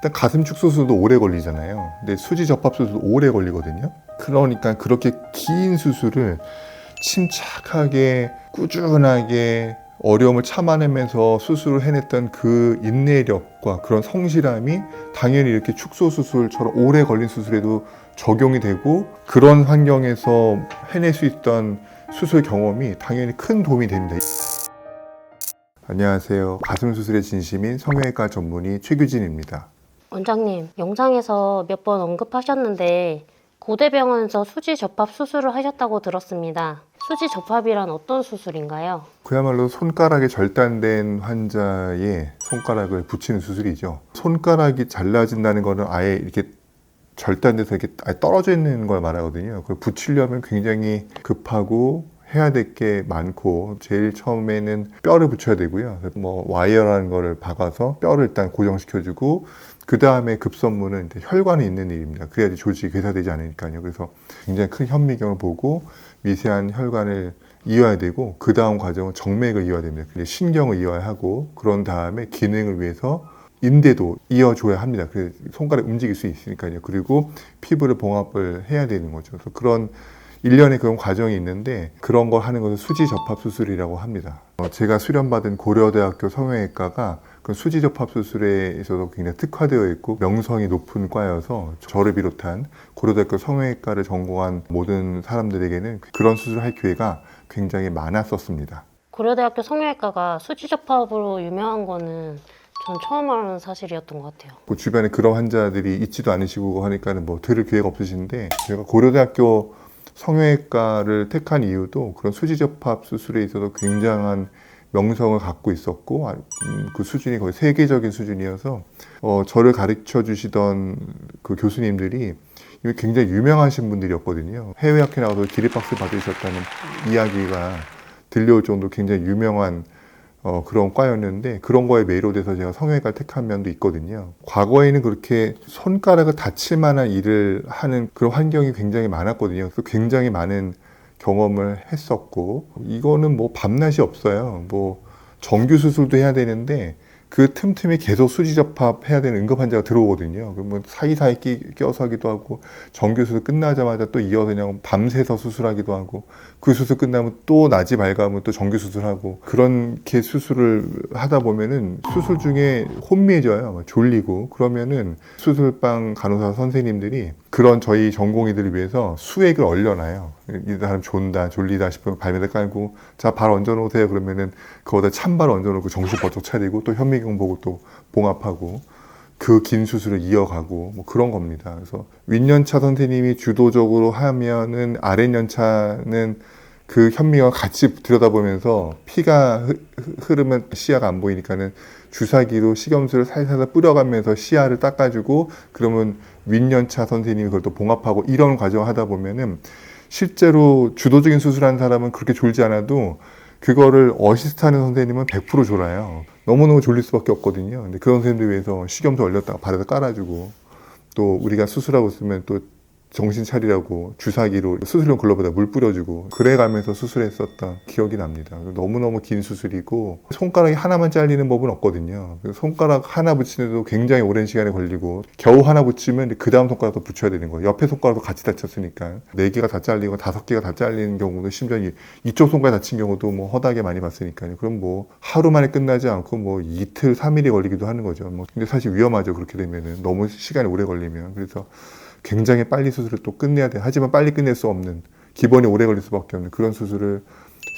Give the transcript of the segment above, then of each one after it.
일단 가슴축 수술도 오래 걸리잖아요. 근데 수지 접합 수술도 오래 걸리거든요. 그러니까 그렇게 긴 수술을 침착하게 꾸준하게 어려움을 참아내면서 수술을 해냈던 그 인내력과 그런 성실함이 당연히 이렇게 축소 수술처럼 오래 걸린 수술에도 적용이 되고, 그런 환경에서 해낼 수 있던 수술 경험이 당연히 큰 도움이 됩니다. 안녕하세요. 가슴 수술의 진심인 성형외과 전문의 최규진입니다. 원장님, 영상에서 몇 번 언급하셨는데 고대병원에서 수지 접합 수술을 하셨다고 들었습니다. 수지 접합이란 어떤 수술인가요? 그야말로 손가락에 절단된 환자의 손가락을 붙이는 수술이죠. 손가락이 잘라진다는 거는 아예 이렇게 절단돼서 이렇게 아예 떨어져 있는 걸 말하거든요. 그걸 붙이려면 굉장히 급하고 해야 될 게 많고, 제일 처음에는 뼈를 붙여야 되고요. 뭐 와이어라는 거를 박아서 뼈를 일단 고정시켜주고, 그 다음에 급선무는 이제 혈관에 있는 일입니다. 그래야지 조직이 괴사되지 않으니까요. 그래서 굉장히 큰 현미경을 보고 미세한 혈관을 이어야 되고, 그 다음 과정은 정맥을 이어야 됩니다. 신경을 이어야 하고, 그런 다음에 기능을 위해서 인대도 이어줘야 합니다. 그래서 손가락이 움직일 수 있으니까요. 그리고 피부를 봉합을 해야 되는 거죠. 그래서 그런 일련의 그런 과정이 있는데, 그런 걸 하는 것을 수지 접합 수술이라고 합니다. 제가 수련받은 고려대학교 성형외과가 그 수지 접합 수술에 있어서 굉장히 특화되어 있고 명성이 높은 과여서, 저를 비롯한 고려대학교 성형외과를 전공한 모든 사람들에게는 그런 수술을 할 기회가 굉장히 많았었습니다. 고려대학교 성형외과가 수지 접합으로 유명한 거는 전 처음 알았는 사실이었던 것 같아요. 그 주변에 그런 환자들이 있지도 않으시고 하니까는 뭐 들을 기회가 없으신데, 제가 고려대학교 성형외과를 택한 이유도 그런 수지 접합 수술에 있어서 굉장한 명성을 갖고 있었고, 그 수준이 거의 세계적인 수준이어서 저를 가르쳐 주시던 그 교수님들이 굉장히 유명하신 분들이었거든요. 해외 학회 나가서 기립박수 받으셨다는 이야기가 들려올 정도로 굉장히 유명한 그런 과였는데, 그런 거에 매료돼서 제가 성형외과를 택한 면도 있거든요. 과거에는 그렇게 손가락을 다칠 만한 일을 하는 그런 환경이 굉장히 많았거든요. 그래서 굉장히 많은 경험을 했었고, 이거는 뭐 밤낮이 없어요. 뭐 정규 수술도 해야 되는데 그 틈틈이 계속 수지 접합 해야 되는 응급 환자가 들어오거든요. 그러면 사이사이 껴서 하기도 하고, 정규 수술 끝나자마자 또 이어서 그냥 밤새서 수술하기도 하고, 그 수술 끝나면 또 낮이 밝으면 또 정규 수술하고, 그렇게 수술을 하다 보면은 수술 중에 혼미해져요. 졸리고. 그러면은 수술방 간호사 선생님들이 그런 저희 전공의들을 위해서 수액을 얼려놔요. 이 사람 존다, 졸리다 싶으면 발매대 깔고, 자, 발 얹어놓으세요. 그러면은 그거다 찬발 얹어놓고 정신 번쩍 차리고, 또 현미경 보고 또 봉합하고, 그 긴 수술을 이어가고, 뭐 그런 겁니다. 그래서 윗연차 선생님이 주도적으로 하면은 아랫연차는 그 현미경을 같이 들여다보면서 피가 흐르면 시야가 안 보이니까는 주사기로 식염수를 살살 뿌려가면서 시야를 닦아주고, 그러면 윗연차 선생님이 그걸 또 봉합하고, 이런 과정을 하다 보면은 실제로 주도적인 수술하는 사람은 그렇게 졸지 않아도 그거를 어시스트하는 선생님은 100% 졸아요. 너무너무 졸릴 수밖에 없거든요. 근데 그런 선생님들 위해서 식염수 얼렸다가 발에다 깔아주고, 또 우리가 수술하고 있으면 또 정신 차리라고 주사기로 수술용 글러브에다 물 뿌려주고, 그래가면서 수술했었던 기억이 납니다. 너무너무 긴 수술이고, 손가락이 하나만 잘리는 법은 없거든요. 손가락 하나 붙이는데도 굉장히 오랜 시간이 걸리고, 겨우 하나 붙이면 그 다음 손가락도 붙여야 되는 거예요. 옆에 손가락도 같이 다쳤으니까 4개가 다 잘리고 5개가 다 잘리는 경우도, 심지어 이쪽 손가락 다친 경우도 뭐 허다하게 많이 봤으니까요. 그럼 뭐 하루 만에 끝나지 않고 뭐 이틀, 3일이 걸리기도 하는 거죠. 근데 사실 위험하죠. 그렇게 되면은 너무 시간이 오래 걸리면. 그래서 굉장히 빨리 수술을 또 끝내야 돼. 하지만 빨리 끝낼 수 없는, 기본이 오래 걸릴 수밖에 없는 그런 수술을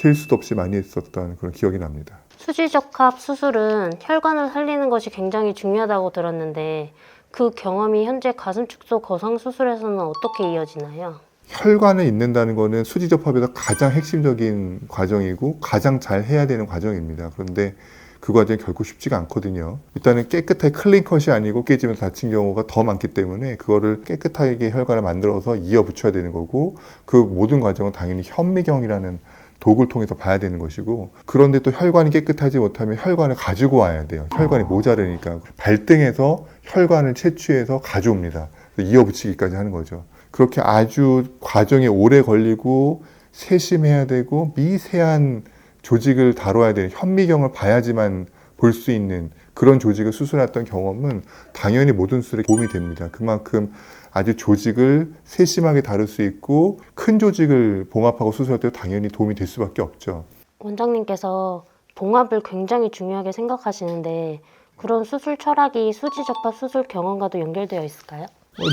셀 수도 없이 많이 했었던 그런 기억이 납니다. 수지 접합 수술은 혈관을 살리는 것이 굉장히 중요하다고 들었는데, 그 경험이 현재 가슴 축소 거상 수술에서는 어떻게 이어지나요? 혈관을 잇는다는 거는 수지 접합에서 가장 핵심적인 과정이고 가장 잘 해야 되는 과정입니다. 그런데 그 과정이 결코 쉽지가 않거든요. 일단은 깨끗하게 클린 컷이 아니고 깨지면서 다친 경우가 더 많기 때문에, 그거를 깨끗하게 혈관을 만들어서 이어 붙여야 되는 거고, 그 모든 과정은 당연히 현미경이라는 도구를 통해서 봐야 되는 것이고, 그런데 또 혈관이 깨끗하지 못하면 혈관을 가지고 와야 돼요. 혈관이 모자르니까 발등에서 혈관을 채취해서 가져옵니다. 이어 붙이기까지 하는 거죠. 그렇게 아주 과정이 오래 걸리고 세심해야 되고 미세한 조직을 다뤄야 되는, 현미경을 봐야지만 볼 수 있는 그런 조직을 수술했던 경험은 당연히 모든 수술에 도움이 됩니다. 그만큼 아주 조직을 세심하게 다룰 수 있고 큰 조직을 봉합하고 수술할 때 당연히 도움이 될 수밖에 없죠. 원장님께서 봉합을 굉장히 중요하게 생각하시는데 그런 수술 철학이 수지접합 수술 경험과도 연결되어 있을까요?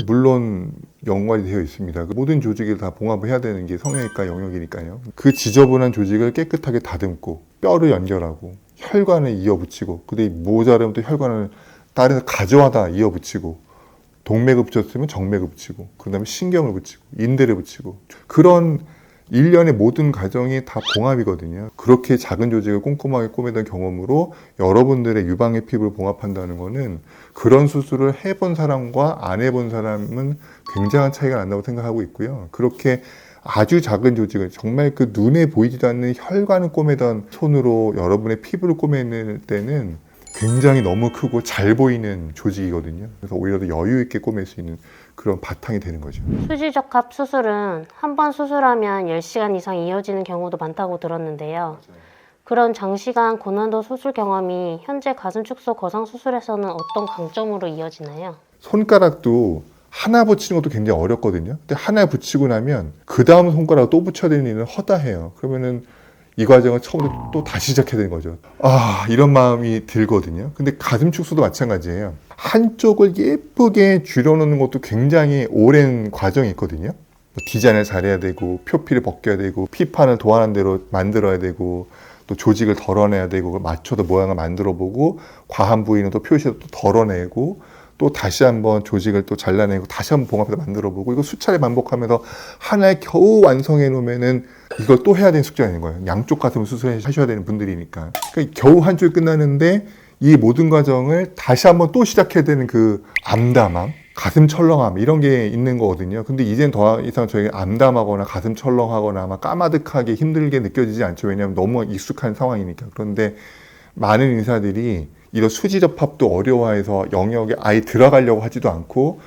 물론 연관이 되어 있습니다. 모든 조직을 다 봉합을 해야 되는 게 성형외과 영역이니까요. 그 지저분한 조직을 깨끗하게 다듬고 뼈를 연결하고 혈관을 이어붙이고 근데 모자르면 또 혈관을 다른 데서 가져와다 이어붙이고 동맥을 붙였으면 정맥을 붙이고 그 다음에 신경을 붙이고 인대를 붙이고 그런 일련의 모든 과정이 다 봉합이거든요. 그렇게 작은 조직을 꼼꼼하게 꼬매던 경험으로 여러분들의 유방의 피부를 봉합한다는 거는 그런 수술을 해본 사람과 안 해본 사람은 굉장한 차이가 난다고 생각하고 있고요. 그렇게 아주 작은 조직을 정말 그 눈에 보이지도 않는 혈관을 꼬매던 손으로 여러분의 피부를 꼬매낼 때는 굉장히 너무 크고 잘 보이는 조직이거든요. 그래서 오히려 더 여유 있게 꼬맬 수 있는 그런 바탕이 되는 거죠. 수지적합 수술은 한 번 수술하면 10시간 이상 이어지는 경우도 많다고 들었는데요. 그런 장시간 고난도 수술 경험이 현재 가슴 축소 거상 수술에서는 어떤 강점으로 이어지나요? 손가락도 하나 붙이는 것도 굉장히 어렵거든요. 근데 하나 붙이고 나면 그 다음 손가락을 또 붙여야 되는 일은 허다해요. 그러면은 이 과정을 처음부터 또 다시 시작해야 되는 거죠. 이런 마음이 들거든요. 근데 가슴 축소도 마찬가지예요. 한쪽을 예쁘게 줄여놓는 것도 굉장히 오랜 과정이 있거든요. 디자인을 잘해야 되고 표피를 벗겨야 되고 피판을 도안한 대로 만들어야 되고 또 조직을 덜어내야 되고 그걸 맞춰서 모양을 만들어 보고 과한 부위는 또 표시로 또 덜어내고 또 다시 한번 조직을 또 잘라내고 다시 한번 봉합해서 만들어 보고 이거 수차례 반복하면서 하나에 겨우 완성해 놓으면은 이걸 또 해야 되는 숙제가 있는 거예요. 양쪽 가슴을 수술하셔야 되는 분들이니까. 그러니까 겨우 한 줄 끝나는데 이 모든 과정을 다시 한번 또 시작해야 되는 그 암담함, 가슴 철렁함 이런 게 있는 거거든요. 근데 이젠 더 이상 저희가 암담하거나 가슴 철렁하거나 막 까마득하게 힘들게 느껴지지 않죠. 왜냐하면 너무 익숙한 상황이니까. 그런데 많은 의사들이 이런 수지접합도 어려워해서 영역에 아예 들어가려고 하지도 않고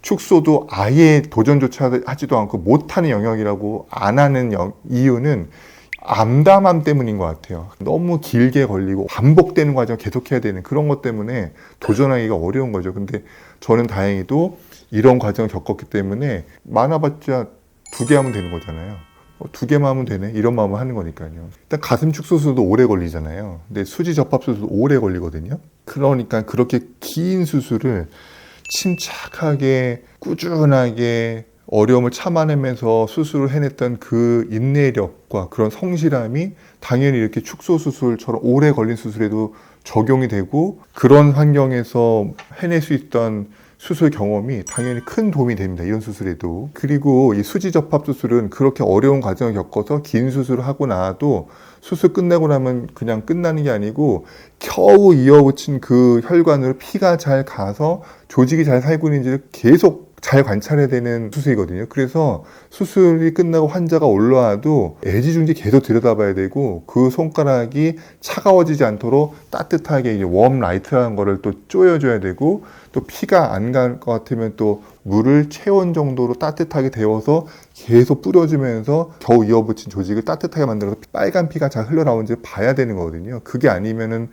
축소도 아예 도전조차 하지도 않고 못하는 영역이라고 안 하는 이유는 암담함 때문인 것 같아요. 너무 길게 걸리고 반복되는 과정을 계속해야 되는 그런 것 때문에 도전하기가 어려운 거죠. 근데 저는 다행히도 이런 과정을 겪었기 때문에 많아봤자 2개 하면 되는 거잖아요. 2개만 하면 되네 이런 마음을 하는 거니까요. 일단 가슴 축소 수술도 오래 걸리잖아요. 근데 수지 접합 수술도 오래 걸리거든요. 그러니까 그렇게 긴 수술을 침착하게 꾸준하게 어려움을 참아내면서 수술을 해냈던 그 인내력과 그런 성실함이 당연히 이렇게 축소 수술처럼 오래 걸린 수술에도 적용이 되고 그런 환경에서 해낼 수 있던 수술 경험이 당연히 큰 도움이 됩니다. 이런 수술에도. 그리고 이 수지접합 수술은 그렇게 어려운 과정을 겪어서 긴 수술을 하고 나도 수술 끝내고 나면 그냥 끝나는 게 아니고 겨우 이어붙인 그 혈관으로 피가 잘 가서 조직이 잘 살고 있는지를 계속 잘 관찰해야 되는 수술이거든요. 그래서 수술이 끝나고 환자가 올라와도 애지중지 계속 들여다봐야 되고 그 손가락이 차가워지지 않도록 따뜻하게 이제 웜 라이트라는 거를 또 쪼여줘야 되고 또 피가 안 갈 것 같으면 또 물을 체온 정도로 따뜻하게 데워서 계속 뿌려주면서 겨우 이어붙인 조직을 따뜻하게 만들어서 빨간 피가 잘 흘러나오는지 봐야 되는 거거든요. 그게 아니면은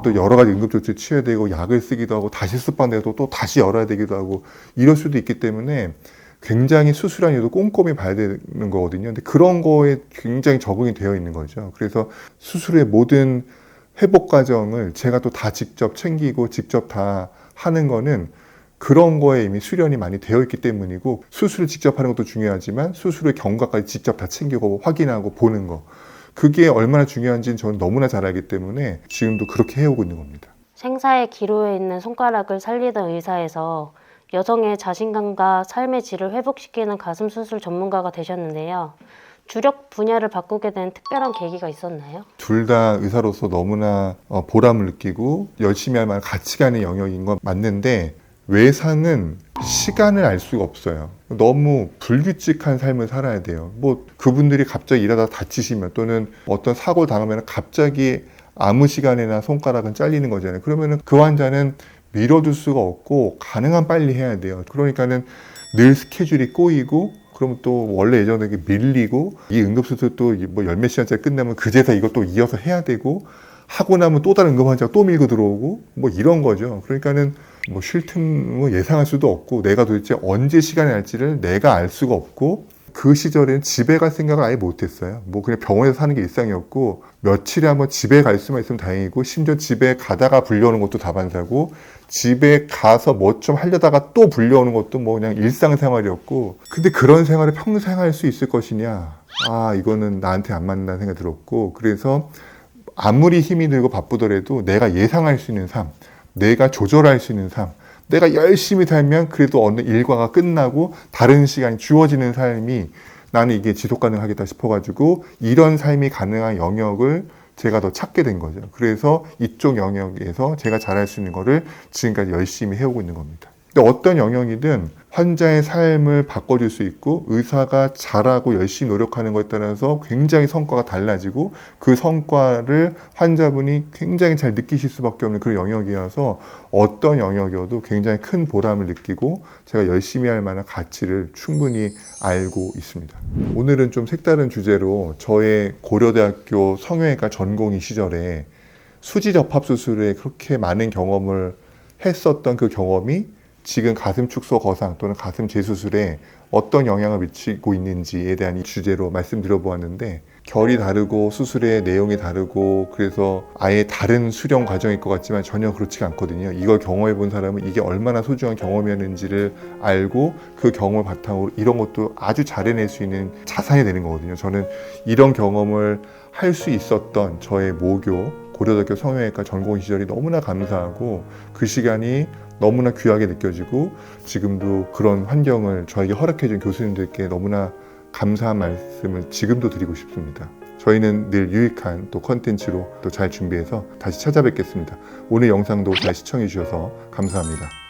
또 여러 가지 응급조치를 취해야 되고 약을 쓰기도 하고 다시 습관돼도 또 다시 열어야 되기도 하고 이럴 수도 있기 때문에 굉장히 수술한 이유도 꼼꼼히 봐야 되는 거거든요. 근데 그런 거에 굉장히 적응이 되어 있는 거죠. 그래서 수술의 모든 회복 과정을 제가 또 다 직접 챙기고 직접 다 하는 거는 그런 거에 이미 수련이 많이 되어 있기 때문이고 수술을 직접 하는 것도 중요하지만 수술의 경과까지 직접 다 챙기고 확인하고 보는 거 그게 얼마나 중요한지는 저는 너무나 잘 알기 때문에 지금도 그렇게 해오고 있는 겁니다. 생사의 기로에 있는 손가락을 살리던 의사에서 여성의 자신감과 삶의 질을 회복시키는 가슴 수술 전문가가 되셨는데요. 주력 분야를 바꾸게 된 특별한 계기가 있었나요? 둘 다 의사로서 너무나 보람을 느끼고 열심히 할 만한 가치가 있는 영역인 건 맞는데 외상은 시간을 알 수가 없어요. 너무 불규칙한 삶을 살아야 돼요. 뭐 그분들이 갑자기 일하다 다치시면 또는 어떤 사고를 당하면 갑자기 아무 시간에나 손가락은 잘리는 거잖아요. 그러면은 그 환자는 미뤄둘 수가 없고 가능한 빨리 해야 돼요. 그러니까는 늘 스케줄이 꼬이고 그러면 또 원래 예정되게 밀리고 이 응급수술 또 뭐 열 몇 시간짜리 끝나면 그제서 이것도 이어서 해야 되고 하고 나면 또 다른 응급환자가 또 밀고 들어오고 뭐 이런 거죠. 그러니까는 뭐 쉴 틈을 예상할 수도 없고 내가 도대체 언제 시간이 날지를 내가 알 수가 없고 그 시절에는 집에 갈 생각을 아예 못했어요. 뭐 그냥 병원에서 사는 게 일상이었고 며칠에 한번 집에 갈 수만 있으면 다행이고 심지어 집에 가다가 불려오는 것도 다반사고 집에 가서 뭐 좀 하려다가 또 불려오는 것도 뭐 그냥 일상생활이었고 근데 그런 생활을 평생 할 수 있을 것이냐 이거는 나한테 안 맞는다는 생각이 들었고 그래서 아무리 힘이 들고 바쁘더라도 내가 예상할 수 있는 삶 내가 조절할 수 있는 삶 내가 열심히 살면 그래도 어느 일과가 끝나고 다른 시간이 주어지는 삶이 나는 이게 지속 가능하겠다 싶어가지고 이런 삶이 가능한 영역을 제가 더 찾게 된 거죠. 그래서 이쪽 영역에서 제가 잘할 수 있는 거를 지금까지 열심히 해오고 있는 겁니다. 근데 어떤 영역이든 환자의 삶을 바꿔줄 수 있고 의사가 잘하고 열심히 노력하는 것에 따라서 굉장히 성과가 달라지고 그 성과를 환자분이 굉장히 잘 느끼실 수밖에 없는 그런 영역이어서 어떤 영역이어도 굉장히 큰 보람을 느끼고 제가 열심히 할 만한 가치를 충분히 알고 있습니다. 오늘은 좀 색다른 주제로 저의 고려대학교 성형외과 전공의 시절에 수지접합 수술에 그렇게 많은 경험을 했었던 그 경험이 지금 가슴 축소 거상 또는 가슴 재수술에 어떤 영향을 미치고 있는지에 대한 이 주제로 말씀드려 보았는데 결이 다르고 수술의 내용이 다르고 그래서 아예 다른 수련 과정일 것 같지만 전혀 그렇지가 않거든요. 이걸 경험해 본 사람은 이게 얼마나 소중한 경험이었는지를 알고 그 경험을 바탕으로 이런 것도 아주 잘해낼 수 있는 자산이 되는 거거든요. 저는 이런 경험을 할 수 있었던 저의 모교 고려대학교 성형외과 전공 시절이 너무나 감사하고 그 시간이 너무나 귀하게 느껴지고 지금도 그런 환경을 저에게 허락해준 교수님들께 너무나 감사한 말씀을 지금도 드리고 싶습니다. 저희는 늘 유익한 또 컨텐츠로 또 잘 준비해서 다시 찾아뵙겠습니다. 오늘 영상도 잘 시청해 주셔서 감사합니다.